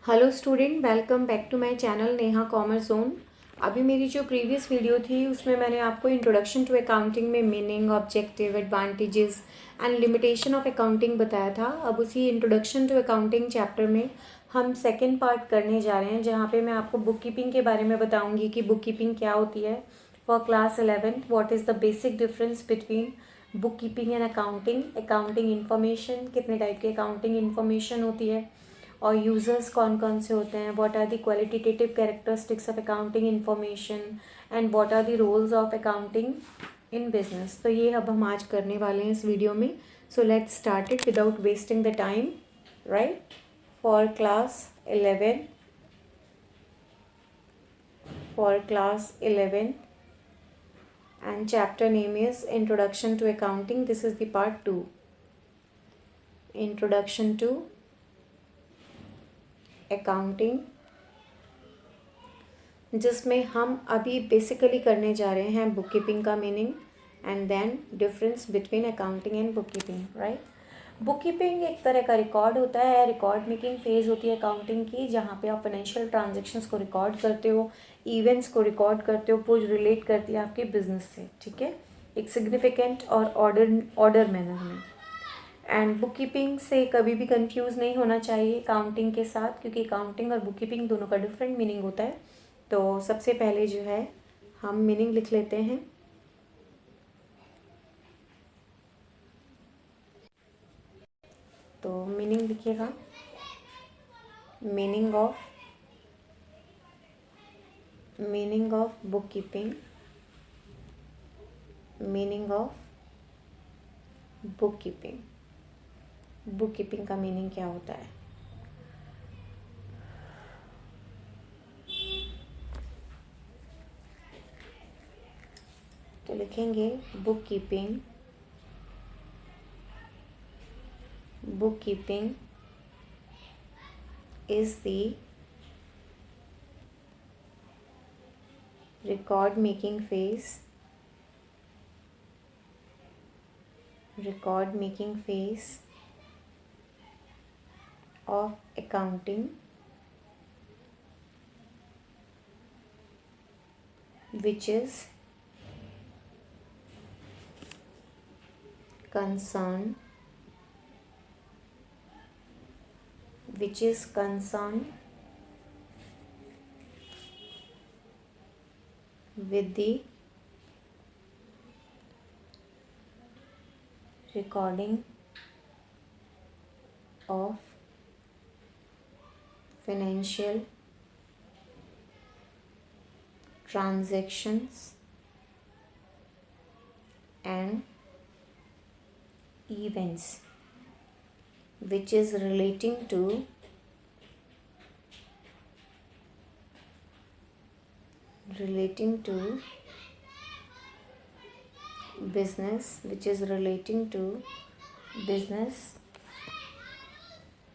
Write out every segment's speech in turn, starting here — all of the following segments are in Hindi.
Hello student, welcome back to my channel Neha commerce zone. अभी मेरी जो प्रीवियस वीडियो थी उसमें मैंने आपको इंट्रोडक्शन टू अकाउंटिंग में meaning, objective, advantages and limitation of accounting बताया था। अब उसी इंट्रोडक्शन टू अकाउंटिंग चैप्टर में हम सेकेंड पार्ट करने जा रहे हैं, जहाँ पे मैं आपको बुक कीपिंग के बारे में बताऊँगी कि बुक कीपिंग क्या होती है। For class 11 what is the basic difference between book keeping and accounting, accounting information, कितने टाइप की अकाउंटिंग इन्फॉर्मेशन होती है और यूज़र्स कौन कौन से होते हैं, what are the qualitative characteristics of accounting information and what are the roles of accounting in business. तो ये अब हम आज करने वाले हैं इस वीडियो में। So let's start it without wasting the time. Right, for class 11, and chapter name is Introduction to Accounting. This is the part 2, Introduction to Accounting, जिसमें हम अभी बेसिकली करने जा रहे हैं बुक कीपिंग का meaning and then difference between accounting and book keeping. Right, book keeping एक तरह का रिकॉर्ड होता है, रिकॉर्ड मेकिंग फेज होती है अकाउंटिंग की, जहाँ पे आप फाइनेंशियल ट्रांजेक्शन्स को रिकॉर्ड करते हो, इवेंट्स को रिकॉर्ड करते हो, कुछ रिलेट करती है आपके बिजनेस से। ठीक है, एक सिग्निफिकेंट और ऑर्डर मैनर में। एंड बुक कीपिंग से कभी भी कंफ्यूज नहीं होना चाहिए अकाउंटिंग के साथ, क्योंकि अकाउंटिंग और बुक कीपिंग दोनों का डिफरेंट मीनिंग होता है। तो सबसे पहले जो है हम मीनिंग लिख लेते हैं। तो मीनिंग लिखिएगा, meaning of book keeping, meaning of book keeping का मीनिंग क्या होता है। तो लिखेंगे book keeping is the record making phase of accounting which is concerned with the recording of financial transactions and events which is relating to business,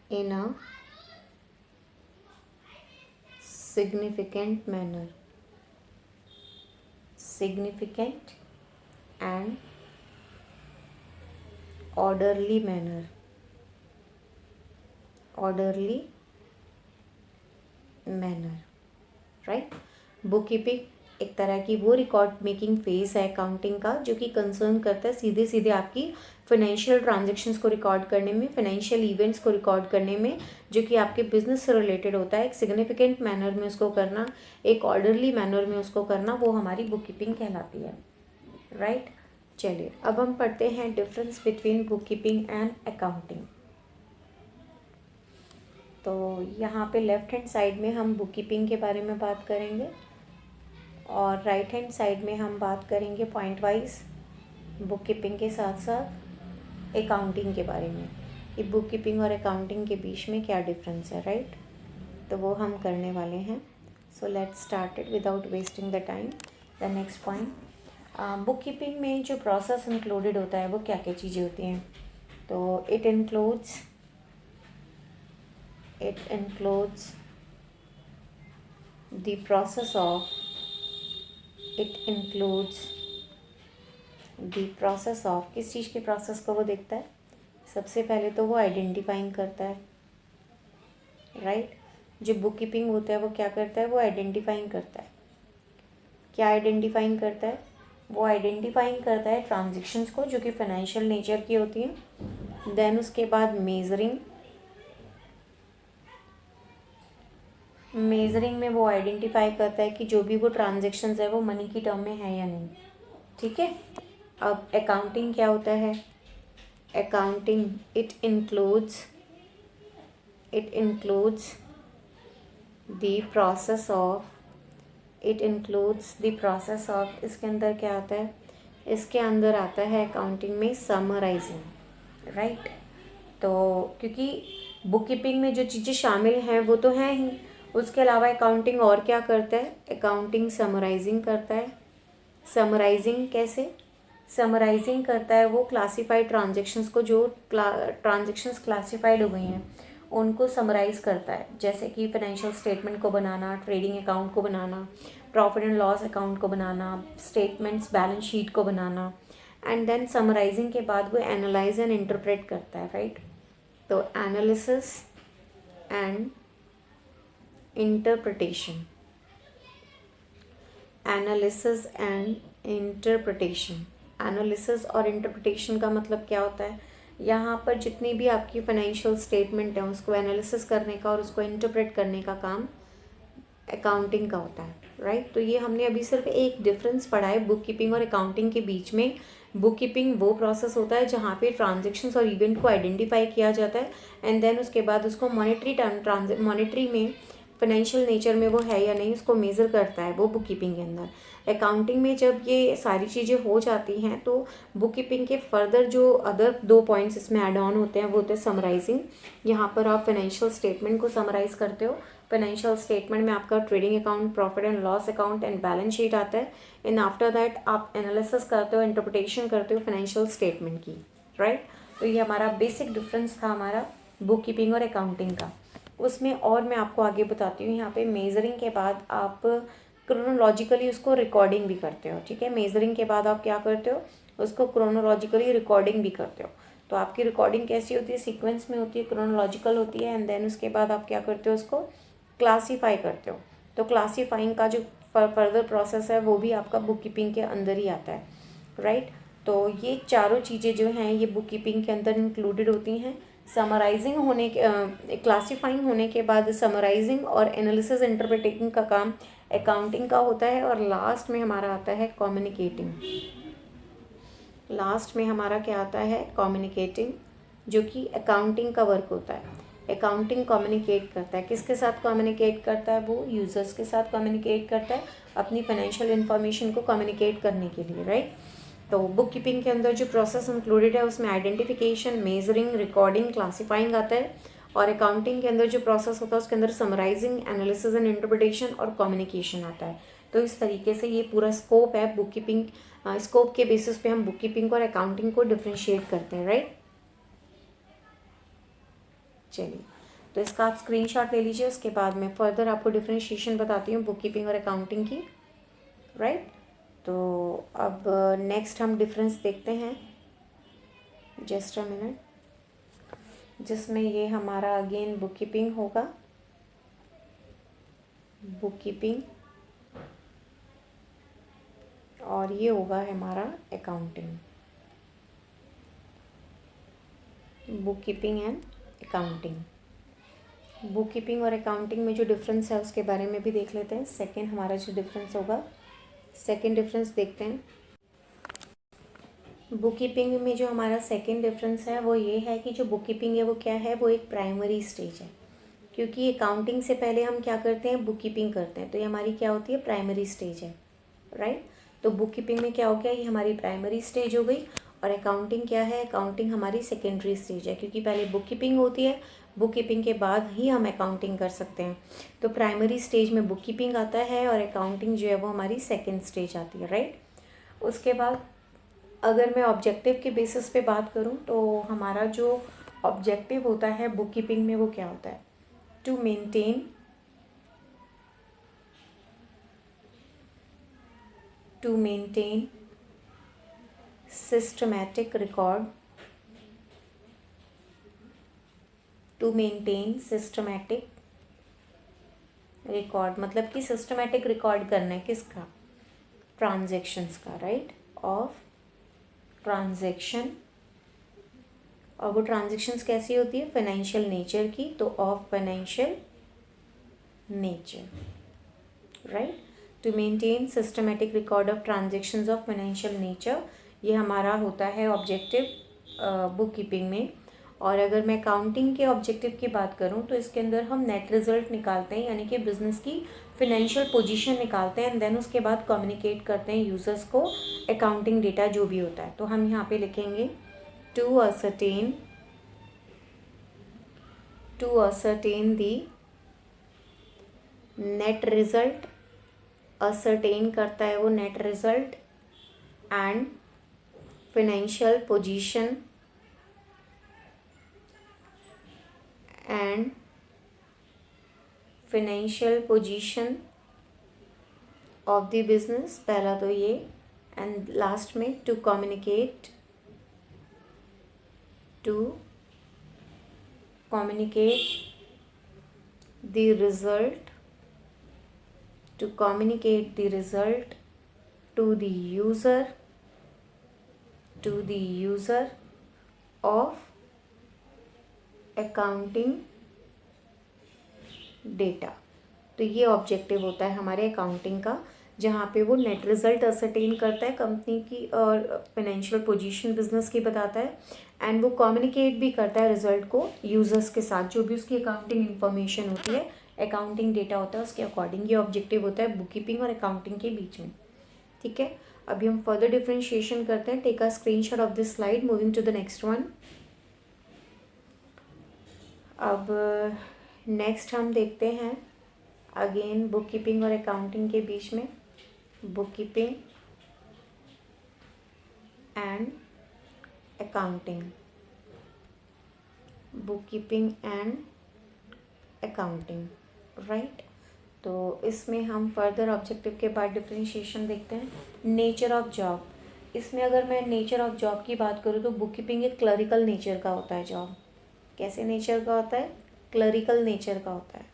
in a significant and orderly manner। Right, book keeping एक तरह की वो रिकॉर्ड मेकिंग फेज है अकाउंटिंग का, जो कि कंसर्न करता है सीधे सीधे आपकी फाइनेंशियल ट्रांजैक्शंस को रिकॉर्ड करने में, फाइनेंशियल इवेंट्स को रिकॉर्ड करने में, जो कि आपके बिजनेस से रिलेटेड होता है। एक सिग्निफिकेंट मैनर में उसको करना, एक ऑर्डरली मैनर में उसको करना, वो हमारी बुक कीपिंग कहलाती है। राइट, चलिए अब हम पढ़ते हैं difference between book keeping and accounting. तो यहाँ पे लेफ़्ट हैंड साइड में हम बुक कीपिंग के बारे में बात करेंगे और राइट हैंड साइड में हम बात करेंगे पॉइंट वाइज बुक कीपिंग के साथ साथ अकाउंटिंग के बारे में, कि बुक कीपिंग और अकाउंटिंग के बीच में क्या डिफरेंस है। राइट, तो वो हम करने वाले हैं। So let's start it without wasting the time. The next point, book keeping में जो प्रोसेस इंक्लूडेड होता है वो क्या क्या चीज़ें होती हैं। तो it includes the process of किस चीज़ के प्रोसेस को वो देखता है। सबसे पहले तो वो आइडेंटिफाइंग करता है। राइट, जो बुक कीपिंग होता है वो क्या करता है, वो आइडेंटिफाइंग करता है। क्या आइडेंटिफाइंग करता है, वो आइडेंटिफाइंग करता है ट्रांजेक्शन्स को जो कि फाइनेंशियल नेचर की होती हैं। देन उसके बाद मेजरिंग में वो आइडेंटिफाई करता है कि जो भी वो ट्रांजेक्शन्स है वो मनी की टर्म में है या नहीं। ठीक है। अब अकाउंटिंग क्या होता है, accounting it includes the process of इसके अंदर क्या आता है, इसके अंदर आता है अकाउंटिंग में समराइजिंग, राइट। तो क्योंकि बुक कीपिंग में जो चीज़ें शामिल हैं वो तो हैं ही, उसके अलावा अकाउंटिंग और क्या करता है, अकाउंटिंग समराइजिंग करता है। समराइजिंग कैसे, समराइजिंग करता है वो क्लासिफाइड ट्रांजेक्शन्स को, जो ट्रांजेक्शन्स क्लासिफाइड हो गई हैं उनको समराइज़ करता है, जैसे कि फाइनेंशियल स्टेटमेंट को बनाना, ट्रेडिंग अकाउंट को बनाना, प्रॉफिट एंड लॉस अकाउंट को बनाना, स्टेटमेंट्स बैलेंस शीट को बनाना। एंड देन समराइजिंग के बाद वो एनालाइज एंड इंटरप्रेट करता है, राइट। तो analysis and interpretation, analysis and interpretation, analysis और इंटरप्रिटेशन का मतलब क्या होता है, यहाँ पर जितनी भी आपकी फाइनेंशियल स्टेटमेंट है उसको एनालिसिस करने का और उसको इंटरप्रेट करने का काम अकाउंटिंग का होता है, राइट। तो ये हमने अभी सिर्फ एक डिफरेंस पढ़ा है बुक कीपिंग और अकाउंटिंग के बीच में। बुक कीपिंग वो प्रोसेस होता है जहाँ पे ट्रांजेक्शन्स और इवेंट को आइडेंटिफाई किया जाता है एंड देन उसके बाद उसको मॉनेटरी में फाइनेंशियल नेचर में वो है या नहीं उसको मेज़र करता है वो बुक कीपिंग के अंदर। अकाउंटिंग में जब ये सारी चीज़ें हो जाती हैं तो बुक कीपिंग के फर्दर जो अदर 2 पॉइंट्स इसमें ऐड ऑन होते हैं वो होते हैं समराइजिंग। यहाँ पर आप फाइनेंशियल स्टेटमेंट को समराइज़ करते हो। फाइनेंशियल स्टेटमेंट में आपका trading account, profit and loss account and balance sheet आता है। एंड आफ्टर दैट आप एनालिसिस करते हो, इंटरप्रिटेशन करते हो फाइनेंशियल स्टेटमेंट की, राइट। तो ये हमारा बेसिक डिफरेंस था हमारा बुक कीपिंग और अकाउंटिंग का। उसमें और मैं आपको आगे बताती हूँ, यहाँ पे मेजरिंग के बाद आप क्रोनोलॉजिकली उसको रिकॉर्डिंग भी करते हो, ठीक है। मेजरिंग के बाद आप क्या करते हो, उसको क्रोनोलॉजिकली रिकॉर्डिंग भी करते हो। तो आपकी रिकॉर्डिंग कैसी होती है, सीक्वेंस में होती है, क्रोनोलॉजिकल होती है। एंड देन उसके बाद आप क्या करते हो, उसको क्लासीफाई करते हो। तो क्लासीफाइंग का जो फर्दर प्रोसेस है वो भी आपका बुक कीपिंग के अंदर ही आता है, राइट। तो ये चारों चीज़ें जो हैं ये बुक कीपिंग के अंदर इंक्लूडेड होती हैं। समराइजिंग होने के क्लासीफाइंग होने के बाद समराइजिंग और एनालिसिस इंटरप्रिटेटिंग का काम अकाउंटिंग का होता है। और लास्ट में हमारा आता है कम्युनिकेटिंग। लास्ट में हमारा क्या आता है, कम्युनिकेटिंग, जो कि अकाउंटिंग का वर्क होता है। अकाउंटिंग कम्युनिकेट करता है, किसके साथ कम्युनिकेट करता है, वो यूज़र्स के साथ कम्युनिकेट करता है अपनी फाइनेंशियल इन्फॉर्मेशन को कम्युनिकेट करने के लिए, राइट। तो बुक कीपिंग के अंदर जो प्रोसेस इंक्लूडेड है उसमें आइडेंटिफिकेशन, मेजरिंग, रिकॉर्डिंग, क्लासीफाइंग आता है। और अकाउंटिंग के अंदर जो प्रोसेस होता है उसके अंदर समराइजिंग, एनालिसिस एंड इंटरप्रिटेशन और कम्युनिकेशन आता है। तो इस तरीके से ये पूरा स्कोप है बुक कीपिंग। स्कोप के बेसिस पे हम बुक कीपिंग और अकाउंटिंग को डिफ्रेंशिएट करते हैं, राइट। चलिए, तो इसका आप स्क्रीनशॉट ले लीजिए, उसके बाद मैं फर्दर आपको डिफ्रेंशिएशन बताती हूँ बुक कीपिंग और अकाउंटिंग की, राइट। तो अब नेक्स्ट हम डिफरेंस देखते हैं, जस्ट अ मिनट, जिसमें ये हमारा अगेन बुक कीपिंग होगा, बुक कीपिंग, और ये होगा हमारा accounting, book keeping and accounting. Book keeping और अकाउंटिंग में जो डिफरेंस है उसके बारे में भी देख लेते हैं। सेकंड हमारा जो डिफरेंस होगा, सेकंड डिफरेंस देखते हैं। बुक कीपिंग में जो हमारा सेकंड डिफरेंस है वो ये है कि जो बुक कीपिंग है वो क्या है, वो एक प्राइमरी स्टेज है। क्योंकि अकाउंटिंग से पहले हम क्या करते हैं, बुक कीपिंग करते हैं, तो ये हमारी क्या होती है, प्राइमरी स्टेज है, राइट। तो बुक कीपिंग में क्या हो गया, ये हमारी प्राइमरी स्टेज हो गई। और अकाउंटिंग क्या है, अकाउंटिंग हमारी सेकेंडरी स्टेज है, क्योंकि पहले बुक कीपिंग होती है, बुक कीपिंग के बाद ही हम अकाउंटिंग कर सकते हैं। तो प्राइमरी स्टेज में बुक कीपिंग आता है और अकाउंटिंग जो है वो हमारी सेकेंड स्टेज आती है, राइट। उसके बाद अगर मैं ऑब्जेक्टिव के बेसिस पे बात करूं तो हमारा जो ऑब्जेक्टिव होता है बुक कीपिंग में वो क्या होता है, to maintain systematic record, to maintain systematic record मतलब कि सिस्टमेटिक रिकॉर्ड करना है किसका, ट्रांजेक्शन्स का, राइट, ऑफ ट्रांजेक्शन। और वो ट्रांजेक्शन्स कैसी होती है, फाइनेंशियल नेचर की, तो of financial nature, right. To maintain systematic record of transactions of financial nature, ये हमारा होता है ऑब्जेक्टिव बुक कीपिंग में। और अगर मैं अकाउंटिंग के ऑब्जेक्टिव की बात करूं तो इसके अंदर हम नेट रिजल्ट निकालते हैं, यानी कि बिजनेस की फिनेंशियल पोजीशन निकालते हैं, एंड देन उसके बाद कम्युनिकेट करते हैं यूजर्स को अकाउंटिंग डेटा जो भी होता है। तो हम यहाँ पे लिखेंगे to ascertain the net result, ascertain करता है वो net result, and financial position and financial position of the business, पहला तो ये, एंड लास्ट में to communicate the result to communicate the result to the user of accounting data. तो ये ऑब्जेक्टिव होता है हमारे अकाउंटिंग का, जहाँ पे वो नेट रिजल्ट असरटेन करता है कंपनी की और फाइनेंशियल पोजीशन बिजनेस की बताता है, एंड वो कम्युनिकेट भी करता है रिजल्ट को यूजर्स के साथ, जो भी उसकी अकाउंटिंग इन्फॉर्मेशन होती है, अकाउंटिंग डेटा होता है उसके अकॉर्डिंग। ये ऑब्जेक्टिव होता है बुक कीपिंग और अकाउंटिंग के बीच में, ठीक है। अभी हम फर्दर डिफ्रेंशिएशन करते हैं। Take a screenshot of this slide, moving to the next one. अब नेक्स्ट हम देखते हैं अगेन बुक कीपिंग और अकाउंटिंग के बीच में, book keeping and accounting, book keeping and accounting, right. तो इसमें हम फर्दर ऑब्जेक्टिव के बाद डिफ्रेंशिएशन देखते हैं। नेचर ऑफ जॉब, इसमें अगर मैं नेचर ऑफ जॉब की बात करूँ तो बुक कीपिंग एक क्लरिकल नेचर का होता है जॉब। कैसे नेचर का होता है, क्लरिकल नेचर का होता है।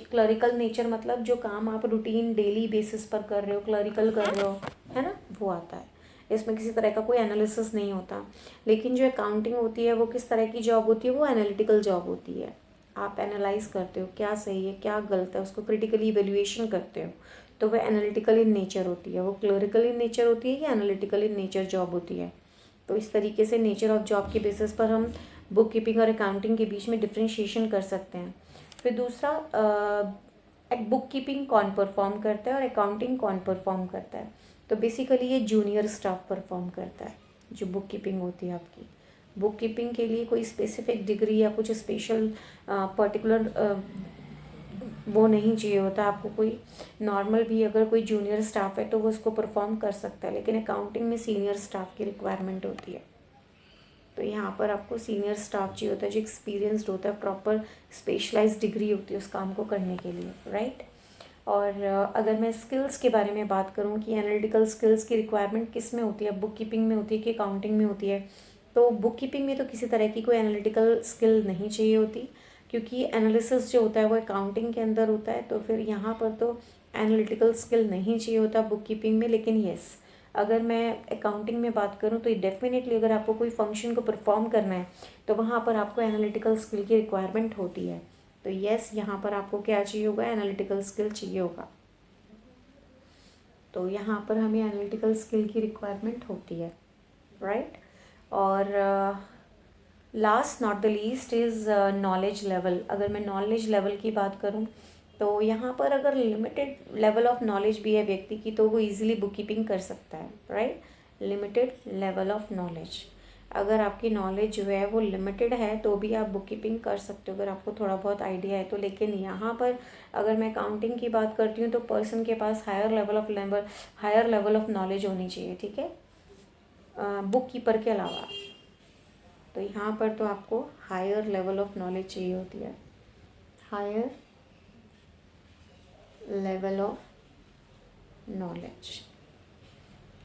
क्लरिकल नेचर मतलब जो काम आप रूटीन डेली बेसिस पर कर रहे हो, क्लरिकल कर रहे हो, है ना, वो आता है। इसमें किसी तरह का कोई एनालिसिस नहीं होता। लेकिन जो अकाउंटिंग होती है वो किस तरह की जॉब होती है, वो एनालिटिकल जॉब होती है। आप एनालाइज करते हो क्या सही है क्या गलत है, उसको क्रिटिकली इवेल्युएशन करते हो, तो वह एनालिटिकल इन नेचर होती है। वो क्लरिकल इन नेचर होती है या एनालिटिकल इन नेचर जॉब होती है। तो इस तरीके से नेचर ऑफ जॉब के बेसिस पर हम बुक कीपिंग और अकाउंटिंग के बीच में डिफ्रेंशिएशन कर सकते हैं। फिर दूसरा, बुक कीपिंग कौन परफॉर्म करता है और अकाउंटिंग कौन परफॉर्म करता है। तो बेसिकली ये जूनियर स्टाफ परफॉर्म करता है। जो बुक कीपिंग होती है आपकी, बुक कीपिंग के लिए कोई स्पेसिफिक डिग्री या कुछ स्पेशल पर्टिकुलर वो नहीं चाहिए होता आपको। कोई नॉर्मल भी अगर कोई जूनियर स्टाफ है तो वो उसको परफॉर्म कर सकता है, लेकिन अकाउंटिंग में सीनियर स्टाफ की रिक्वायरमेंट होती है। तो यहाँ पर आपको सीनियर स्टाफ चाहिए होता है जो एक्सपीरियंसड होता है, प्रॉपर स्पेशलाइज्ड डिग्री होती है उस काम को करने के लिए, राइट। और अगर मैं स्किल्स के बारे में बात करूँ कि एनालिटिकल स्किल्स की रिक्वायरमेंट किस में होती है, बुक कीपिंग में होती है कि अकाउंटिंग में होती है। तो बुक कीपिंग में तो किसी तरह की कोई एनालिटिकल स्किल नहीं चाहिए होती, क्योंकि एनालिसिस जो होता है वो अकाउंटिंग के अंदर होता है। तो फिर यहाँ पर तो एनालिटिकल स्किल नहीं चाहिए होता बुक कीपिंग में। लेकिन येस, अगर मैं अकाउंटिंग में बात करूँ तो डेफिनेटली अगर आपको कोई फंक्शन को परफॉर्म करना है तो वहाँ पर आपको एनालिटिकल स्किल की रिक्वायरमेंट होती है। तो येस, यहाँ पर आपको क्या चाहिए होगा, एनालिटिकल स्किल चाहिए होगा। तो यहाँ पर हमें एनालिटिकल स्किल की रिक्वायरमेंट होती है, राइट। और last not the least is knowledge level. अगर मैं नॉलेज लेवल की बात करूँ तो यहाँ पर अगर लिमिटेड लेवल ऑफ नॉलेज भी है व्यक्ति की तो वो इजीली बुक कीपिंग कर सकता है, right. Limited level of knowledge, अगर आपकी नॉलेज जो है वो लिमिटेड है तो भी आप बुक कीपिंग कर सकते हो अगर आपको थोड़ा बहुत आइडिया है तो। लेकिन यहाँ पर अगर मैं अकाउंटिंग की बात करती हूँ तो पर्सन के पास हायर लेवल ऑफ नॉलेज होनी चाहिए, ठीक है, बुक कीपर के अलावा। तो यहाँ पर तो आपको हायर लेवल ऑफ नॉलेज चाहिए होती है, हायर लेवल ऑफ नॉलेज।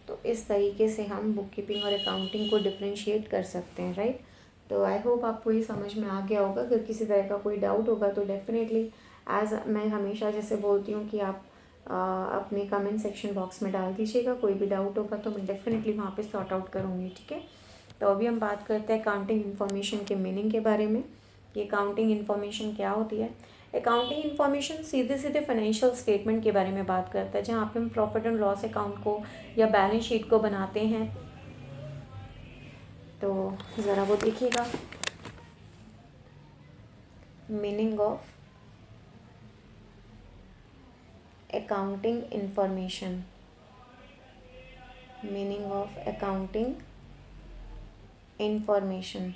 तो इस तरीके से हम बुक कीपिंग और अकाउंटिंग को डिफ्रेंशिएट कर सकते हैं, राइट। तो आई होप आपको ये समझ में आ गया होगा। अगर किसी तरह का कोई डाउट होगा तो डेफिनेटली एज मैं हमेशा जैसे बोलती हूँ कि आप अपने कमेंट सेक्शन बॉक्स में डाल दीजिएगा, कोई भी डाउट होगा तो मैं डेफिनेटली वहाँ पे सॉर्ट आउट करूँगी, ठीक है। तो अभी हम बात करते हैं अकाउंटिंग इन्फॉर्मेशन के मीनिंग के बारे में। ये अकाउंटिंग इन्फॉर्मेशन क्या होती है। अकाउंटिंग इन्फॉर्मेशन सीधे सीधे फाइनेंशियल स्टेटमेंट के बारे में बात करता है, जहाँ पे हम प्रॉफिट एंड लॉस अकाउंट को या बैलेंस शीट को बनाते हैं। तो ज़रा वो देखिएगा, meaning of accounting information, meaning of accounting information.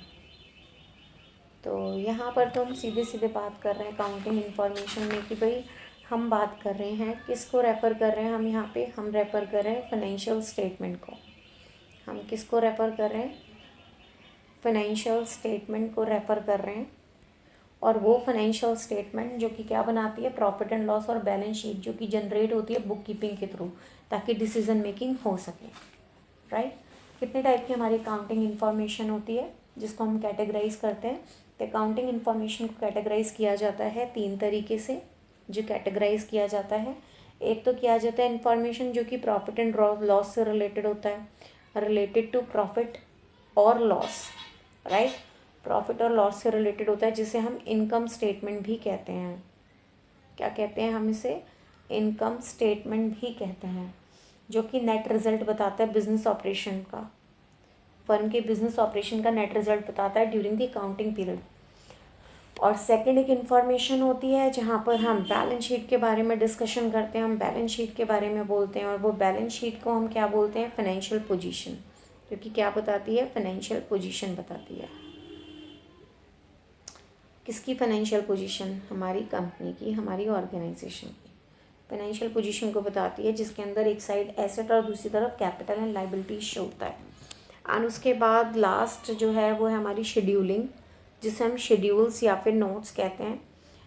तो यहाँ पर तो हम सीधे सीधे बात कर रहे हैं अकाउंटिंग इन्फॉर्मेशन में कि भाई हम बात कर रहे हैं किसको रेफ़र कर रहे हैं। हम यहाँ पे हम रेफ़र कर रहे हैं फाइनेंशियल स्टेटमेंट को। हम किसको रेफ़र कर रहे हैं, फाइनेंशियल स्टेटमेंट को रेफ़र कर रहे हैं। और वो फाइनेंशियल स्टेटमेंट जो कि क्या बनाती है, प्रॉफिट एंड लॉस और बैलेंस शीट, जो कि जनरेट होती है बुक कीपिंग के थ्रू, ताकि डिसीजन मेकिंग हो सके, राइट। कितने टाइप की हमारी अकाउंटिंग इन्फॉर्मेशन होती है जिसको हम कैटेगराइज करते हैं। तो अकाउंटिंग इन्फॉर्मेशन को कैटेगराइज किया जाता है 3 तरीके से, जो कैटेगराइज किया जाता है। एक तो किया जाता है इन्फॉर्मेशन जो कि प्रॉफिट एंड लॉस से रिलेटेड होता है, रिलेटेड टू प्रॉफिट और लॉस, राइट। प्रॉफिट और लॉस से रिलेटेड होता है, जिसे हम इनकम स्टेटमेंट भी कहते हैं। क्या कहते हैं हम इसे, इनकम स्टेटमेंट भी कहते हैं, जो कि नेट रिजल्ट बताता है बिजनेस ऑपरेशन का, फर्म के बिजनेस ऑपरेशन का नेट रिजल्ट बताता है ड्यूरिंग द अकाउंटिंग पीरियड। और सेकंड एक इन्फॉर्मेशन होती है जहाँ पर हम बैलेंस शीट के बारे में डिस्कशन करते हैं, हम बैलेंस शीट के बारे में बोलते हैं, और वो बैलेंस शीट को हम क्या बोलते हैं, फाइनेंशियल पोजीशन, जो कि क्या बताती है, फाइनेंशियल पोजीशन बताती है। किसकी फाइनेंशियल पोजीशन, हमारी कंपनी की, हमारी ऑर्गेनाइजेशन की फाइनेंशियल पोजीशन को बताती है, जिसके अंदर एक साइड एसेट और दूसरी तरफ कैपिटल एंड लाइबिलिटीज शो होता है। एंड उसके बाद लास्ट जो है वो है हमारी शेड्यूलिंग, जिसे हम शेड्यूल्स या फिर नोट्स कहते हैं।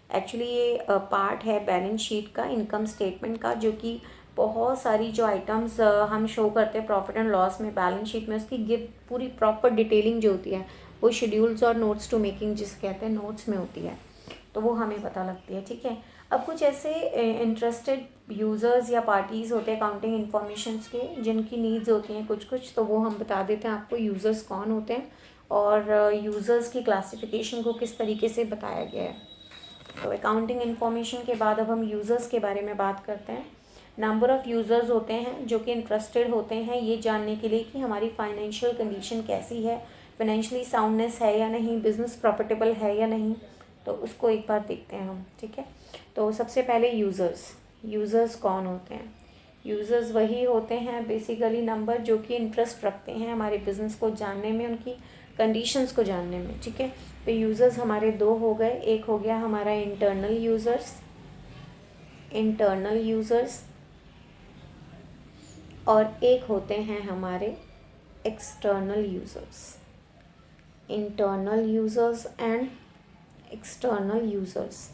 एक्चुअली ये पार्ट है बैलेंस शीट का, इनकम स्टेटमेंट का, जो कि बहुत सारी जो आइटम्स हम शो करते हैं प्रॉफिट एंड लॉस में, बैलेंस शीट में, उसकी पूरी प्रॉपर डिटेलिंग जो होती है वो शेड्यूल्स और नोट्स टू मेकिंग जिसे कहते हैं नोट्स में होती है, तो वो हमें पता लगती है, ठीक है। अब कुछ ऐसे इंटरेस्टेड यूज़र्स या पार्टीज़ होते हैं अकाउंटिंग इन्फॉर्मेशंस के, जिनकी नीड्स होती हैं कुछ कुछ, तो वो हम बता देते हैं आपको यूज़र्स कौन होते हैं और यूज़र्स की क्लासिफिकेशन को किस तरीके से बताया गया है। तो अकाउंटिंग इन्फॉर्मेशन के बाद अब हम यूज़र्स के बारे में बात करते हैं। नंबर ऑफ़ यूज़र्स होते हैं जो कि इंटरेस्टेड होते हैं ये जानने के लिए कि हमारी फाइनेंशियल कंडीशन कैसी है, फाइनेंशियली साउंडनेस है या नहीं, बिज़नेस प्रॉफिटेबल है या नहीं, तो उसको एक बार देखते हैं हम, ठीक है। तो सबसे पहले यूज़र्स कौन होते हैं। यूज़र्स वही होते हैं बेसिकली नंबर जो कि इंटरेस्ट रखते हैं हमारे बिज़नेस को जानने में, उनकी कंडीशंस को जानने में, ठीक है। तो यूज़र्स हमारे 2 हो गए, एक हो गया हमारा इंटरनल यूज़र्स और एक होते हैं हमारे external users, internal users and external users.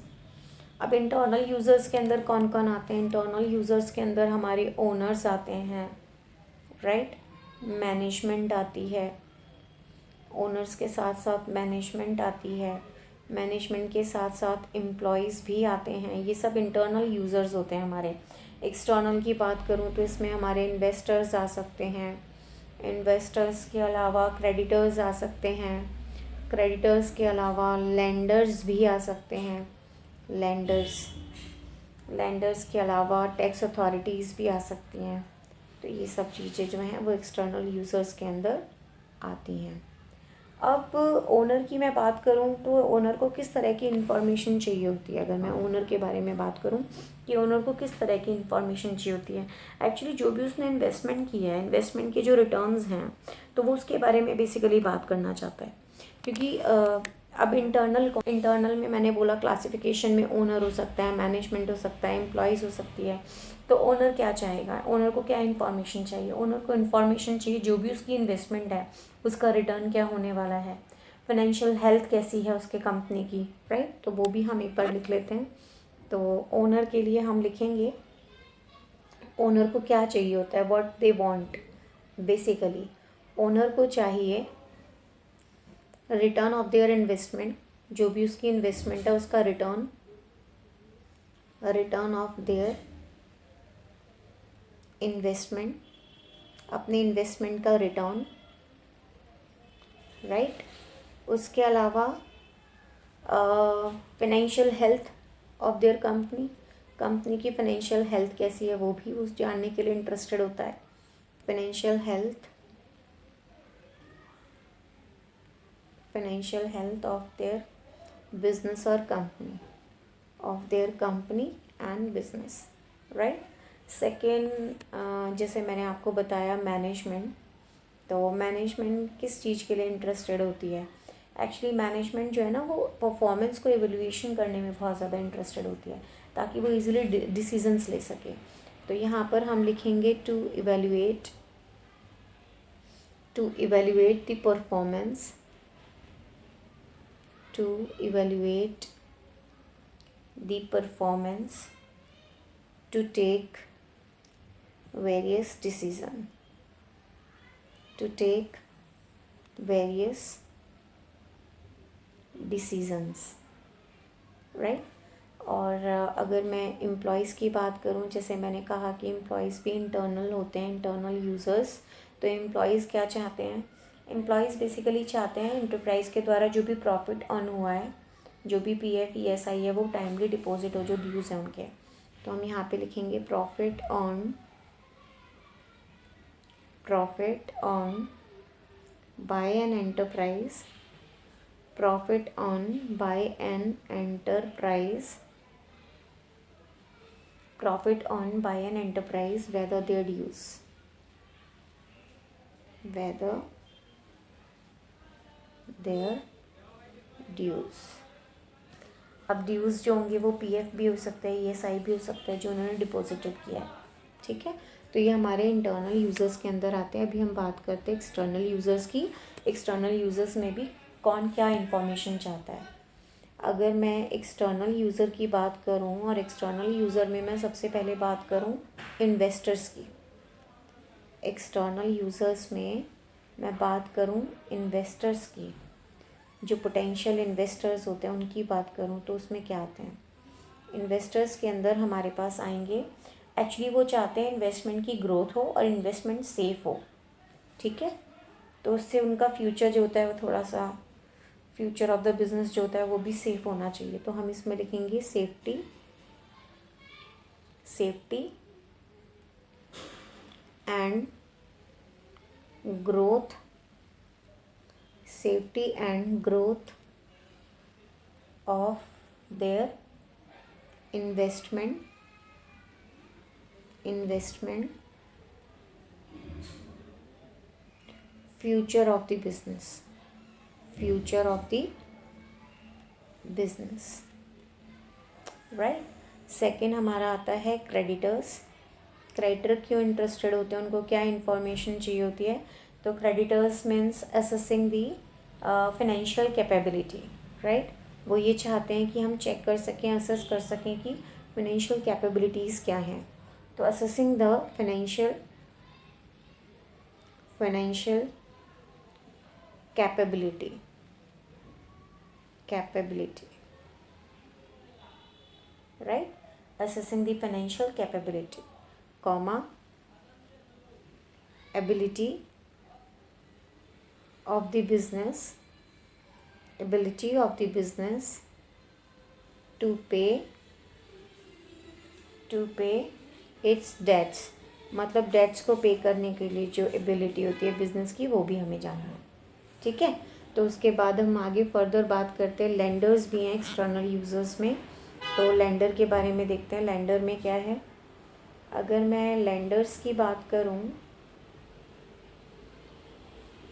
अब इंटरनल यूज़र्स के अंदर कौन कौन आते हैं, इंटरनल यूज़र्स के अंदर हमारे ओनर्स आते हैं, राइट, मैनेजमेंट आती है, ओनर्स के साथ साथ मैनेजमेंट आती है, मैनेजमेंट के साथ साथ एम्प्लॉयज़ भी आते हैं, ये सब इंटरनल यूज़र्स होते हैं हमारे। एक्सटर्नल की बात करूँ तो इसमें हमारे इन्वेस्टर्स आ सकते हैं, इन्वेस्टर्स के अलावा क्रेडिटर्स आ सकते हैं, क्रेडिटर्स के अलावा लेंडर्स भी आ सकते हैं, लेंडर्स के अलावा टैक्स अथॉरिटीज़ भी आ सकती हैं। तो ये सब चीज़ें जो हैं वो एक्सटर्नल यूज़र्स के अंदर आती हैं। अब ओनर की मैं बात करूं तो ओनर को किस तरह की इन्फॉर्मेशन चाहिए होती है। अगर मैं ओनर के बारे में बात करूं कि ओनर को किस तरह की इन्फॉर्मेशन चाहिए होती है, एक्चुअली जो भी उसने इन्वेस्टमेंट किया है, इन्वेस्टमेंट के जो रिटर्न्स हैं, तो वो उसके बारे में बेसिकली बात करना चाहता है। क्योंकि अब इंटरनल में मैंने बोला क्लासिफिकेशन में ओनर हो सकता है, मैनेजमेंट हो सकता है, एम्प्लॉयज़ हो सकती है। तो ओनर क्या चाहेगा, ओनर को क्या इन्फॉर्मेशन चाहिए, ओनर को इन्फॉर्मेशन चाहिए जो भी उसकी इन्वेस्टमेंट है उसका रिटर्न क्या होने वाला है, फाइनेंशियल हेल्थ कैसी है उसके कंपनी की, राइट। तो वो भी हम एक बार लिख लेते हैं। तो ओनर के लिए हम लिखेंगे ओनर को क्या चाहिए होता है, what they want. Basically owner को चाहिए रिटर्न ऑफ देयर इन्वेस्टमेंट, जो भी उसकी इन्वेस्टमेंट है उसका return, return of their investment, अपने इन्वेस्टमेंट का रिटर्न, राइट। उसके अलावा financial health of their company, company की फाइनेंशियल हेल्थ कैसी है वो भी उस जानने के लिए इंटरेस्टेड होता है। Financial health of their business और company, of their company and business, right. Second, जैसे मैंने आपको बताया मैनेजमेंट, तो मैनेजमेंट किस चीज़ के लिए इंटरेस्टेड होती है? एक्चुअली मैनेजमेंट जो है ना, वो परफॉर्मेंस को एवेल्यूएशन करने में बहुत ज़्यादा इंटरेस्टेड होती है, ताकि वो इजीली डिसीजंस ले सके। तो यहाँ पर हम लिखेंगे to evaluate the performance, to evaluate the performance, to take various decisions, right. और अगर मैं एम्प्लॉयज़ की बात करूं, जैसे मैंने कहा कि एम्प्लॉयज़ भी इंटरनल होते हैं, इंटरनल यूज़र्स। तो एम्प्लॉयज़ क्या चाहते हैं? एम्प्लॉयज़ बेसिकली चाहते हैं एंटरप्राइज़ के द्वारा जो भी प्रॉफिट अर्न हुआ है, जो भी PF ESI है, वो टाइमली डिपॉजिट हो, जो ड्यूज़ हैं उनके। तो हम यहाँ पे लिखेंगे profit earn by an enterprise, profit earned by an enterprise, whether their dues, अब ड्यूज़ जो होंगे वो PF भी हो सकता है, ESI भी हो सकता है, जो उन्होंने डिपॉजिटेड किया है, ठीक है। तो ये हमारे इंटरनल यूज़र्स के अंदर आते हैं। अभी हम बात करते हैं एक्सटर्नल यूज़र्स की। एक्सटर्नल यूज़र्स में भी कौन क्या इन्फॉर्मेशन चाहता है? अगर मैं एक्सटर्नल यूज़र की बात करूं, और एक्सटर्नल यूज़र में मैं सबसे पहले बात करूं इन्वेस्टर्स की, एक्सटर्नल यूज़र्स में मैं बात करूं इन्वेस्टर्स की, जो पोटेंशियल इन्वेस्टर्स होते हैं उनकी बात करूं, तो उसमें क्या आते हैं? इन्वेस्टर्स के अंदर हमारे पास आएंगे, एक्चुअली वो चाहते हैं इन्वेस्टमेंट की ग्रोथ हो और इन्वेस्टमेंट सेफ़ हो, ठीक है। तो उससे उनका फ्यूचर जो होता है वो थोड़ा सा, फ्यूचर ऑफ द बिज़नेस जो होता है वो भी सेफ़ होना चाहिए। तो हम इसमें लिखेंगे safety and growth, of their investment future of the business, right. Second हमारा आता है क्रेडिटर्स। क्रेडिटर क्यों इंटरेस्टेड होते हैं, उनको क्या इन्फॉर्मेशन चाहिए होती है? तो creditors means assessing the financial capability, right. वो ये चाहते हैं कि हम चेक कर सकें, असेस कर सकें कि फाइनेंशियल कैपेबिलिटीज़ क्या हैं। तो assessing the financial capability, right? Assessing the financial capability, ability of the business to pay its debts, मतलब डेट्स को पे करने के लिए जो एबिलिटी होती है बिजनेस की, वो भी हमें जानना है, ठीक है। तो उसके बाद हम आगे फर्दर बात करते हैं। लेंडर्स भी हैं एक्सटर्नल यूज़र्स में, तो लेंडर के बारे में देखते हैं। लेंडर में क्या है? अगर मैं लेंडर्स की बात करूं,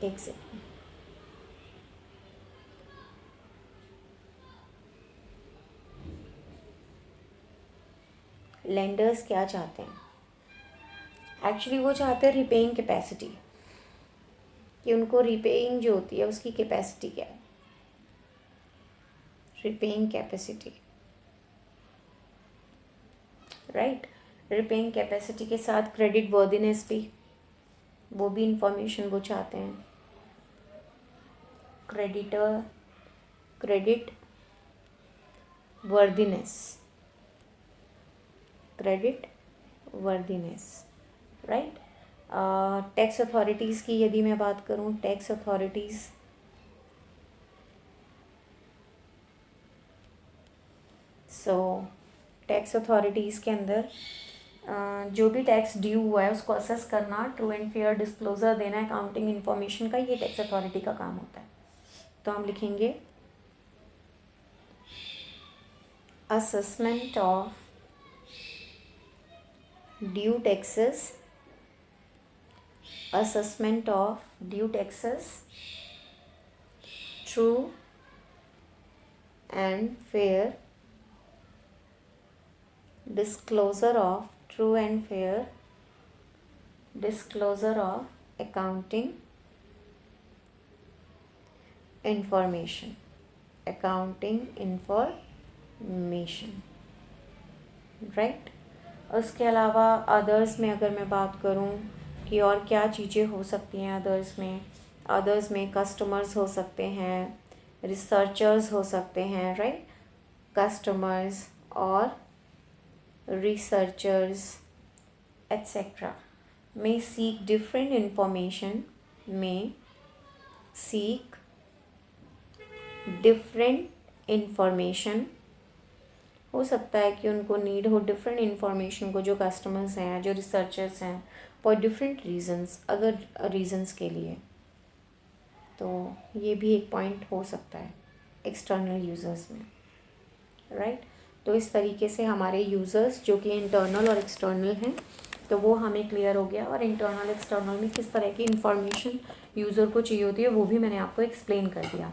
एक सेकंड, लेंडर्स क्या चाहते हैं? एक्चुअली वो चाहते हैं रिपेइंग कैपेसिटी, कि उनको रिपेइंग जो होती है उसकी कैपेसिटी क्या है, repaying capacity, right. Repaying capacity के साथ क्रेडिट वर्दीनेस भी, वो भी इंफॉर्मेशन वो चाहते हैं। Credit worthiness, credit worthiness, right. Tax authorities की यदि मैं बात करूँ, टैक्स अथॉरिटीज़ टैक्स अथॉरिटीज़ के अंदर जो भी टैक्स ड्यू हुआ है उसको असेस करना, ट्रू एंड फेयर डिस्क्लोज़र देना अकाउंटिंग इन्फॉर्मेशन का, ये टैक्स अथॉरिटी का काम होता है। तो हम लिखेंगे assessment of due taxes, assessment of due taxes, true and fair disclosure of accounting information, right. उसके अलावा अदर्स में अगर मैं बात करूं कि और क्या चीज़ें हो सकती हैं अदर्स में कस्टमर्स हो सकते हैं, रिसर्चर्स हो सकते हैं, राइट। कस्टमर्स और researchers etcetera may seek different information, हो सकता है कि उनको नीड हो डिफरेंट इन्फॉर्मेशन को, जो कस्टमर्स हैं, जो रिसर्चर्स हैं, फॉर डिफरेंट रीजंस, अगर रीजंस के लिए। तो ये भी एक पॉइंट हो सकता है एक्सटर्नल यूज़र्स में, राइट। तो इस तरीके से हमारे यूज़र्स जो कि इंटरनल और एक्सटर्नल हैं, तो वो हमें क्लियर हो गया। और इंटरनल एक्सटर्नल में किस तरह की इन्फॉर्मेशन यूज़र को चाहिए होती है वो भी मैंने आपको एक्सप्लेन कर दिया।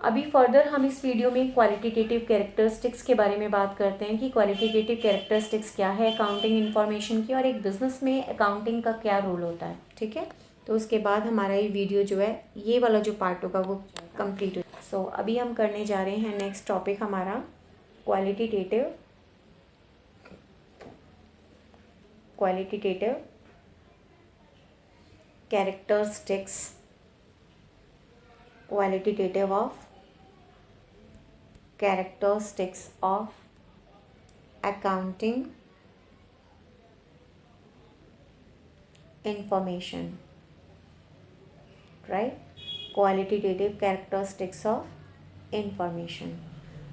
अभी फर्दर हम इस वीडियो में क्वालिटेटिव कैरेक्टरिस्टिक्स के बारे में बात करते हैं कि क्वालिटेटिव कैरेक्टरिस्टिक्स क्या है अकाउंटिंग इन्फॉर्मेशन की, और एक बिज़नेस में अकाउंटिंग का क्या रोल होता है, ठीक है। तो उसके बाद हमारा ये वीडियो जो है, ये वाला जो पार्ट होगा वो कंप्लीट हो। सो अभी हम करने जा रहे हैं नेक्स्ट टॉपिक हमारा qualitative characteristics, qualitative of characteristics of accounting information, right। qualitative characteristics of information,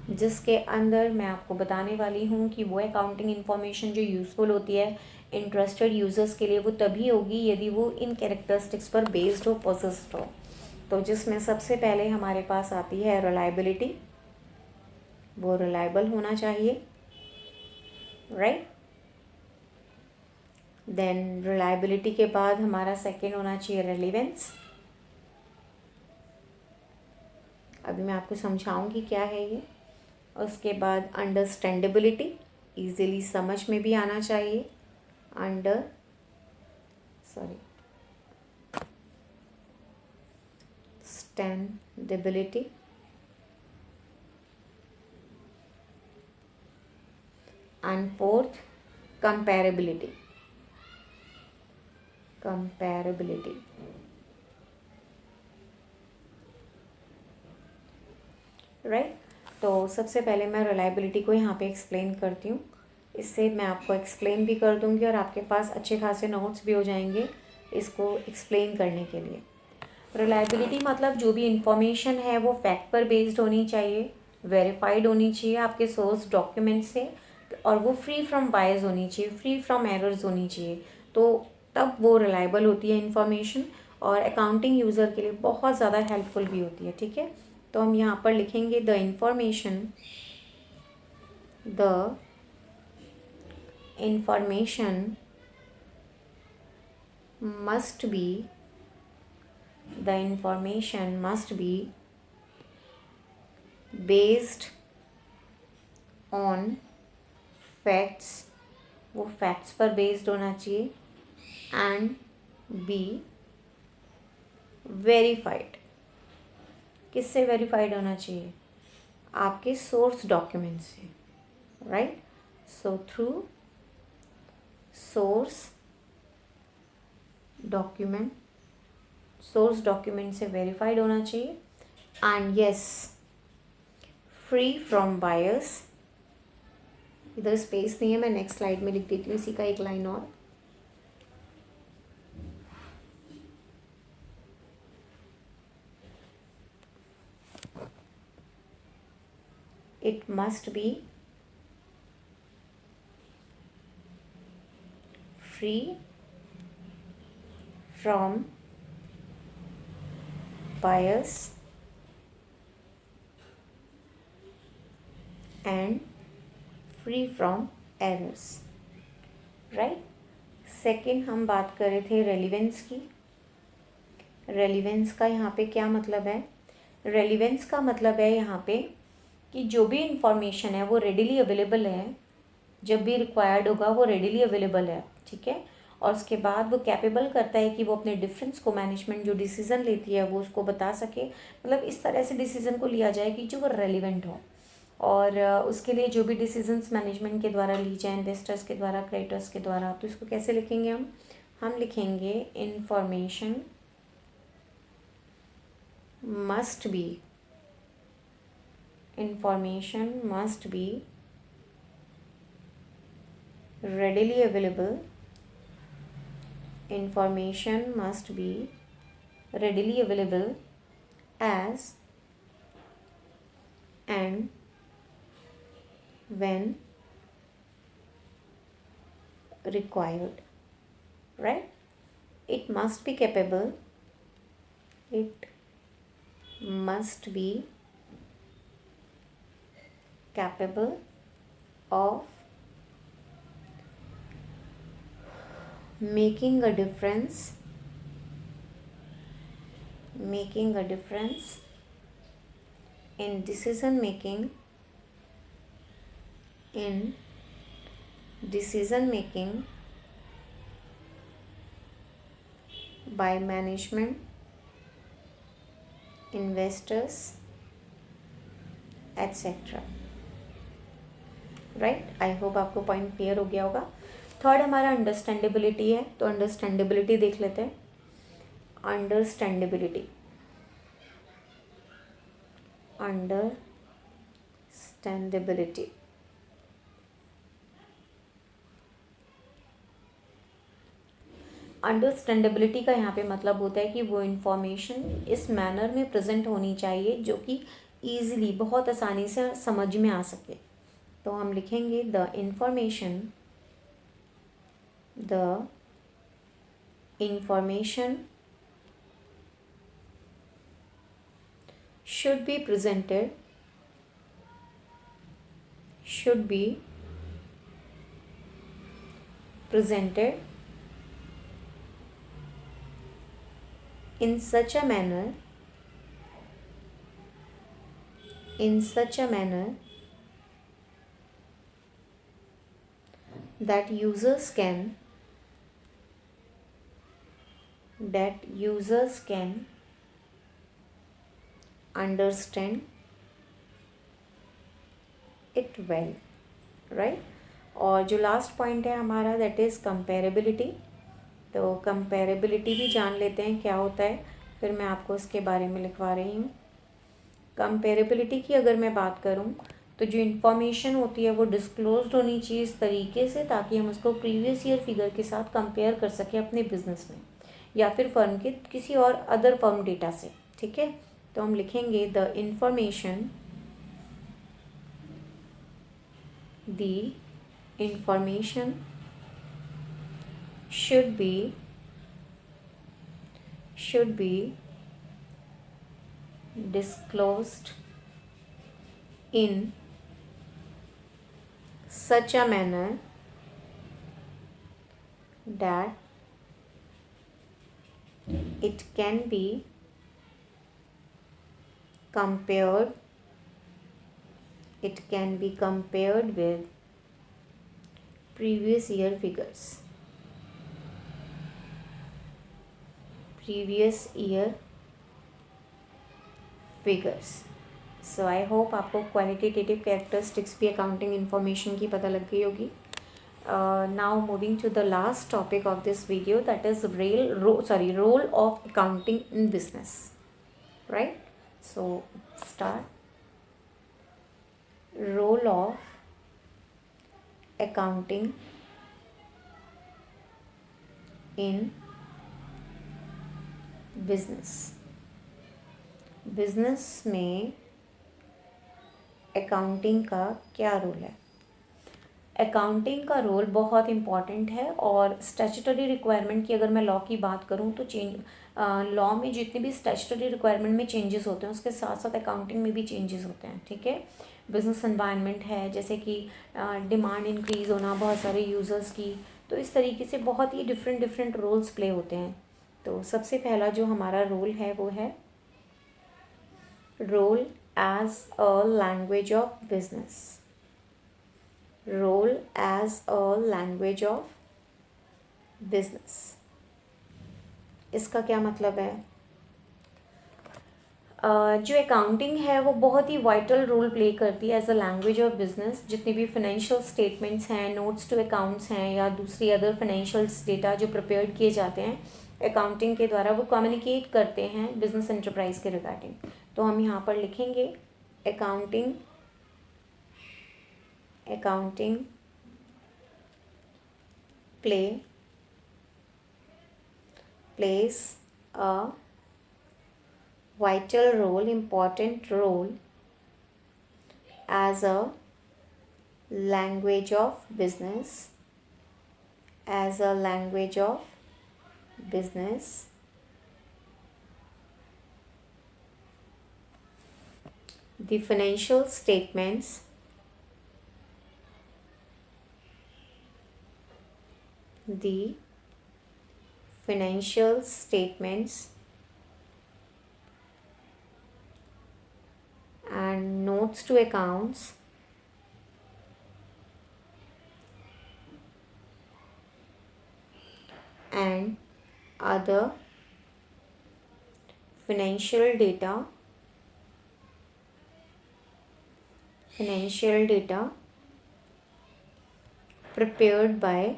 जिसके अंदर मैं आपको बताने वाली हूँ कि वो अकाउंटिंग इन्फॉर्मेशन जो यूज़फुल होती है इंटरेस्टेड यूज़र्स के लिए, वो तभी होगी यदि वो इन कैरेक्टरिस्टिक्स पर बेस्ड हो, पोसेस्ड हो। तो जिसमें सबसे पहले हमारे पास आती है रिलायबिलिटी, वो रिलायबल होना चाहिए, राइट। देन रिलायबिलिटी के बाद हमारा सेकंड होना चाहिए रेलिवेंस। अभी मैं आपको समझाऊंगी क्या है ये। उसके बाद अंडरस्टैंडेबिलिटी, इजीली समझ में भी आना चाहिए, understandability. And fourth comparability, right. तो सबसे पहले मैं रिलायबिलिटी को यहाँ पे एक्सप्लेन करती हूँ, इससे मैं आपको एक्सप्लेन भी कर दूँगी और आपके पास अच्छे खासे नोट्स भी हो जाएंगे इसको एक्सप्लेन करने के लिए। रिलायबिलिटी मतलब जो भी इंफॉर्मेशन है वो फैक्ट पर बेस्ड होनी चाहिए, वेरीफाइड होनी चाहिए आपके सोर्स डॉक्यूमेंट से, और वो फ्री फ्रॉम बायस होनी चाहिए, फ्री फ्रॉम एरर्स होनी चाहिए। तो तब वो रिलायबल होती है इंफॉर्मेशन, और अकाउंटिंग यूज़र के लिए बहुत ज़्यादा हेल्पफुल भी होती है, ठीक है। तो हम यहाँ पर लिखेंगे the information must be based on facts, वो फैक्ट्स पर बेस्ड होना चाहिए, एंड बी वेरीफाइड। किससे वेरीफाइड होना चाहिए? आपके सोर्स डॉक्यूमेंट से, right. So through source document से वेरीफाइड होना चाहिए, एंड यस फ्री फ्रॉम बायस, इधर स्पेस नहीं है, मैं नेक्स्ट स्लाइड में लिख देती हूँ इसी का एक लाइन और। It must be free from bias and free from errors, right? Second हम बात कर रहे थे रेलिवेंस की। रेलिवेंस का यहाँ पे क्या मतलब है? रेलिवेंस का मतलब है यहाँ पे कि जो भी इंफॉर्मेशन है वो रेडिली अवेलेबल है, जब भी रिक्वायर्ड होगा वो रेडिली अवेलेबल है, ठीक है। और उसके बाद वो कैपेबल करता है कि वो अपने डिफरेंस को, मैनेजमेंट जो डिसीज़न लेती है वो उसको बता सके, मतलब इस तरह से डिसीज़न को लिया जाए कि जो वो रेलिवेंट हो। और उसके लिए जो भी डिसीजंस मैनेजमेंट के द्वारा ली जाए, इन्वेस्टर्स के द्वारा, क्रेडिटर्स के द्वारा, तो इसको कैसे लिखेंगे हम लिखेंगे information must be, information must be readily available, information must be readily available as and when required, right? It must be capable, it must be capable of making a difference in decision making by management, investors, etc. Right, I hope आपको पॉइंट क्लियर हो गया होगा। थर्ड हमारा अंडरस्टैंडेबिलिटी है, तो अंडरस्टैंडेबिलिटी देख लेते हैं। अंडरस्टैंडेबिलिटी अंडरस्टैंडेबिलिटी का यहाँ पे मतलब होता है कि वो इन्फॉर्मेशन इस मैनर में प्रेजेंट होनी चाहिए जो कि ईजिली, बहुत आसानी से समझ में आ सके। तो हम लिखेंगे the information should be presented in such a manner that users can understand it well, right? और जो लास्ट पॉइंट है हमारा दैट इज़ कंपेरेबिलिटी। तो कंपेरेबिलिटी भी जान लेते हैं क्या होता है, फिर मैं आपको इसके बारे में लिखवा रही हूँ। कंपेरेबिलिटी की अगर मैं बात करूँ तो जो इन्फॉर्मेशन होती है वो डिस्क्लोज्ड होनी चाहिए इस तरीके से ताकि हम उसको प्रीवियस ईयर फिगर के साथ कंपेयर कर सकें अपने बिजनेस में या फिर फर्म के किसी और अदर फर्म डेटा से, ठीक है। तो हम लिखेंगे the information should be disclosed in such a manner that it can be compared with previous year figures. So I hope आपको क्वालिटेटिव कैरेक्टरिस्टिक्स भी अकाउंटिंग इन्फॉर्मेशन की पता लग गई होगी। Now moving to the last topic of this video, that is role of accounting in business, right? So start. Role of accounting in business. Business में अकाउंटिंग का क्या रोल है? अकाउंटिंग का रोल बहुत इम्पॉर्टेंट है, और स्टैट्यूटरी रिक्वायरमेंट की अगर मैं लॉ की बात करूँ तो लॉ में जितने भी स्टैट्यूटरी रिक्वायरमेंट में चेंजेस होते हैं उसके साथ साथ अकाउंटिंग में भी चेंजेस होते हैं, ठीक है। बिजनेस एनवायरनमेंट है, जैसे कि डिमांड इंक्रीज़ होना बहुत सारे यूज़र्स की, तो इस तरीके से बहुत ही डिफरेंट डिफरेंट रोल्स प्ले होते हैं। तो सबसे पहला जो हमारा रोल है वो है role as a language of business. Role as a language of business, इसका क्या मतलब है? जो अकाउंटिंग है वो बहुत ही वाइटल रोल प्ले करती है as a language of business. जितने भी फाइनेंशियल स्टेटमेंट्स हैं, नोट्स टू अकाउंट्स हैं, या दूसरी अदर फाइनेंशियल डेटा जो प्रिपेयर किए जाते हैं अकाउंटिंग के द्वारा, वो कम्युनिकेट करते हैं बिजनेस एंटरप्राइज के रिगार्डिंग। तो हम यहाँ पर लिखेंगे accounting plays a vital role, important role as a language of business, as a language of business. The financial statements and notes to accounts and other financial data prepared by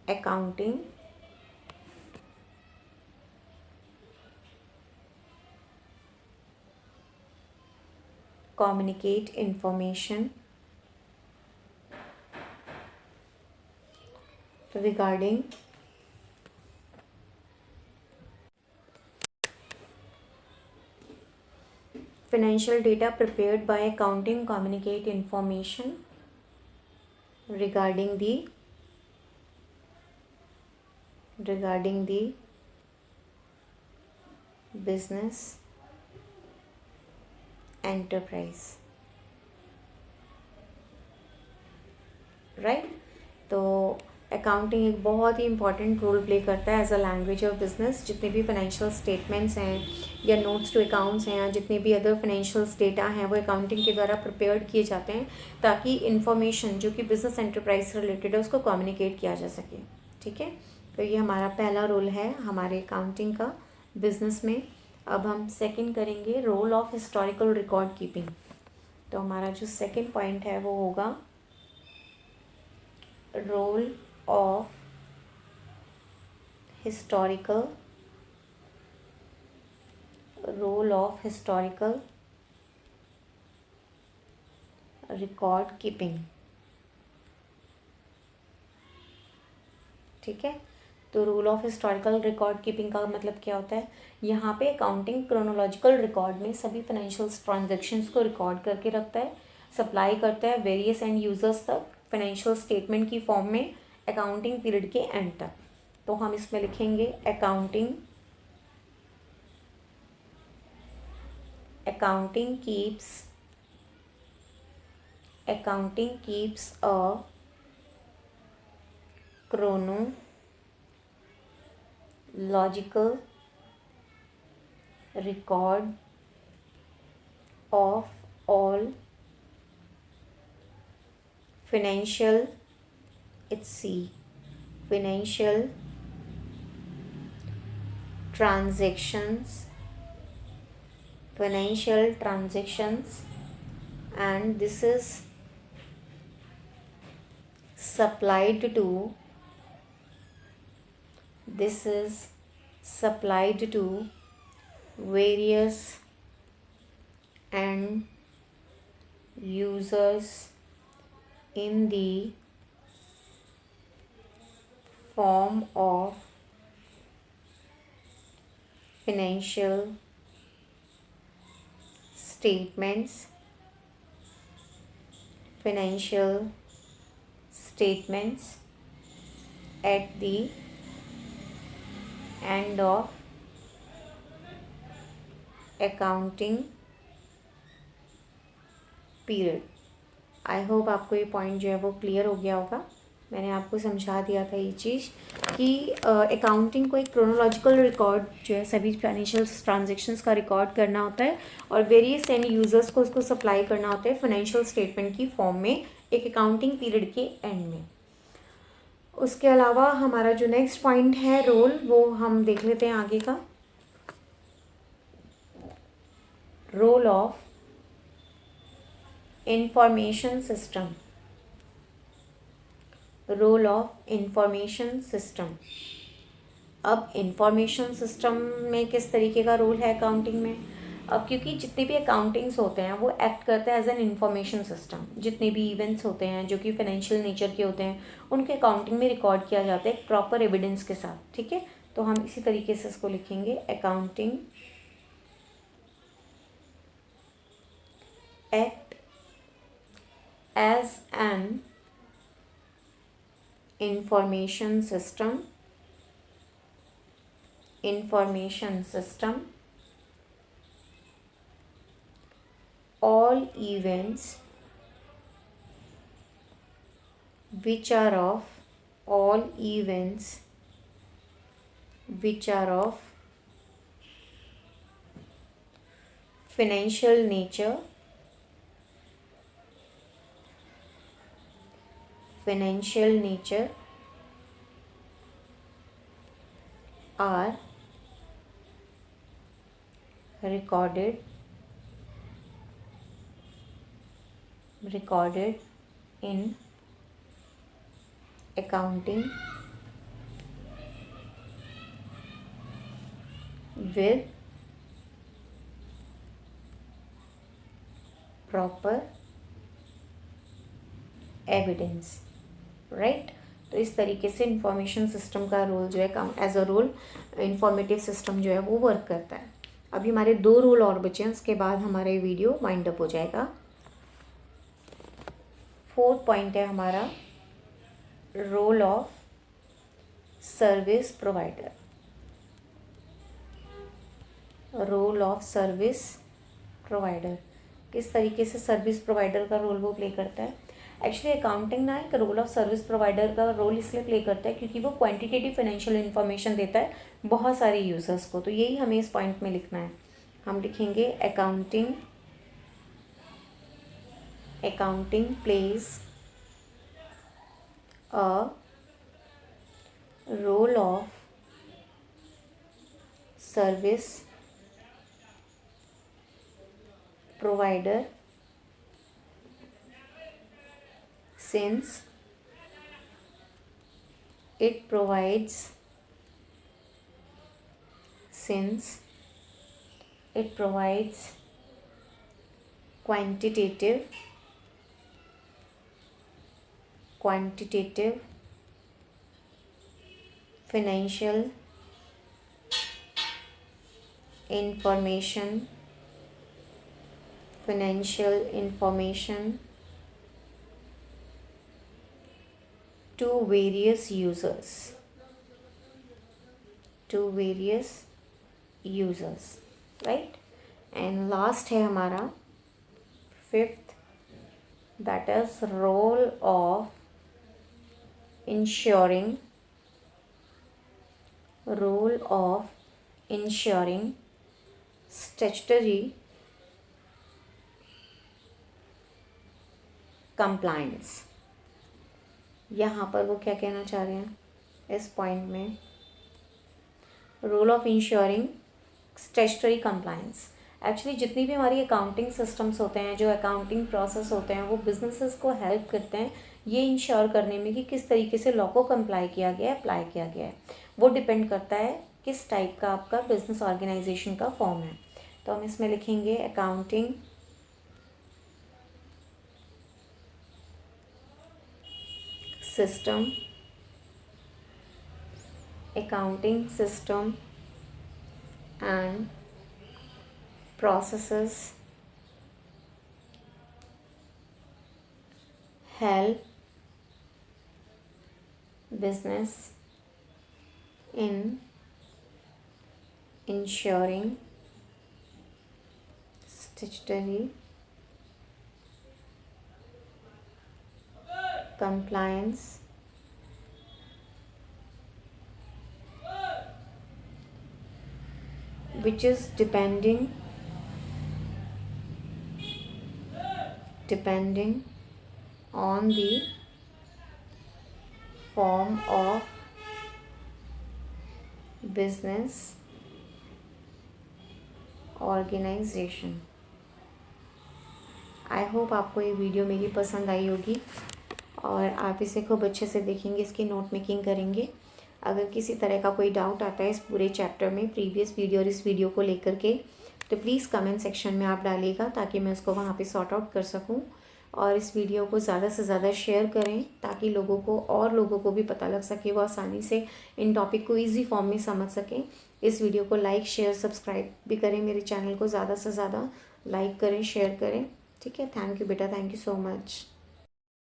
accounting communicate information regarding financial data prepared by accounting communicate information regarding the business enterprise, right. तो अकाउंटिंग एक बहुत ही इंपॉर्टेंट रोल प्ले करता है as a language of business. जितने भी फाइनेंशियल स्टेटमेंट्स हैं या नोट्स टू अकाउंट्स हैं या जितने भी अदर फाइनेंशियल डेटा हैं वो अकाउंटिंग के द्वारा प्रिपेयर्ड किए जाते हैं ताकि इन्फॉर्मेशन जो कि बिजनेस एंटरप्राइज से रिलेटेड है उसको कम्युनिकेट किया जा सके, ठीक है। तो ये हमारा पहला रोल है हमारे अकाउंटिंग का बिजनेस में। अब हम सेकंड करेंगे role of historical record keeping. तो हमारा जो सेकंड पॉइंट है वो होगा role of historical record keeping, ठीक है। तो rule of historical record keeping का मतलब क्या होता है? यहाँ पे अकाउंटिंग क्रोनोलॉजिकल रिकॉर्ड में सभी फाइनेंशियल ट्रांजैक्शंस को रिकॉर्ड करके रखता है, सप्लाई करता है वेरियस एंड यूजर्स तक फाइनेंशियल स्टेटमेंट की फॉर्म में अकाउंटिंग पीरियड के एंड तक। तो हम इसमें लिखेंगे accounting keeps a chronological record of all financial transactions, and this is supplied to supplied to various end users in the form of financial statements at the end of accounting period. I hope आपको ये पॉइंट जो है वो क्लियर हो गया होगा। मैंने आपको समझा दिया था ये चीज़ कि अकाउंटिंग को एक क्रोनोलॉजिकल रिकॉर्ड जो है सभी फाइनेंशियल ट्रांजेक्शन्स का रिकॉर्ड करना होता है और वेरियस एंड यूज़र्स को उसको सप्लाई करना होता है फाइनेंशियल स्टेटमेंट की फॉर्म में एक अकाउंटिंग पीरियड के एंड में। उसके अलावा हमारा जो नेक्स्ट पॉइंट है रोल, वो हम देख लेते हैं आगे का। Role of information system. Role of information system. अब इंफॉर्मेशन सिस्टम में किस तरीके का रोल है अकाउंटिंग में? अब क्योंकि जितने भी अकाउंटिंग्स होते हैं वो एक्ट करते हैं एज एन इंफॉर्मेशन सिस्टम। जितने भी इवेंट्स होते हैं जो कि फाइनेंशियल नेचर के होते हैं उनके अकाउंटिंग में रिकॉर्ड किया जाता है एक प्रॉपर एविडेंस के साथ। ठीक है, तो हम इसी तरीके से इसको लिखेंगे, accounting act as an information system all events which are of financial nature are recorded in accounting with proper evidence, right. तो इस तरीके से इंफॉर्मेशन सिस्टम का रोल जो है as a role informative system जो है वो वर्क करता है। अभी हमारे 2 रोल और बचे हैं, उसके बाद हमारा ये वीडियो वाइंड अप हो जाएगा। 4th पॉइंट है हमारा role of service provider. Role of service provider, किस तरीके से सर्विस प्रोवाइडर का रोल वो प्ले करता है? एक्चुअली अकाउंटिंग ना एक रोल ऑफ सर्विस प्रोवाइडर का रोल इसलिए प्ले करता है क्योंकि वो क्वांटिटेटिव फाइनेंशियल इन्फॉर्मेशन देता है बहुत सारे यूजर्स को। तो यही हमें इस पॉइंट में लिखना है। हम लिखेंगे accounting plays a role of service provider since it provides quantitative financial information to various users, right? And last है हमारा 5th, that is role of ensuring statutory compliance। यहाँ पर वो क्या कहना चाह रहे हैं इस पॉइंट में? Role of ensuring statutory compliance. Actually जितनी भी हमारी अकाउंटिंग सिस्टम्स होते हैं, जो अकाउंटिंग प्रोसेस होते हैं, वो बिजनेसेस को हेल्प करते हैं ये इंश्योर करने में कि किस तरीके से लॉ को कंप्लाई किया गया है, अप्लाई किया गया है। वो डिपेंड करता है किस टाइप का आपका बिजनेस ऑर्गेनाइजेशन का फॉर्म है। तो हम इसमें लिखेंगे accounting system, accounting system and processes help business in ensuring statutory compliance which is depending on the form of business organization। I hope आपको ये वीडियो मेरी पसंद आई होगी और आप इसे खूब अच्छे से देखेंगे, इसकी नोट मेकिंग करेंगे। अगर किसी तरह का कोई डाउट आता है इस पूरे चैप्टर में, प्रीवियस वीडियो और इस वीडियो को लेकर के, तो प्लीज़ कमेंट सेक्शन में आप डालिएगा ताकि मैं उसको वहाँ पे सॉर्ट आउट कर सकूँ। और इस वीडियो को ज़्यादा से ज़्यादा शेयर करें ताकि लोगों को भी पता लग सके, वो आसानी से इन टॉपिक को ईजी फॉर्म में समझ सकें। इस वीडियो को लाइक शेयर सब्सक्राइब भी करें, मेरे चैनल को ज़्यादा से ज़्यादा लाइक करें, शेयर करें। ठीक है, थैंक यू बेटा, थैंक यू सो मच।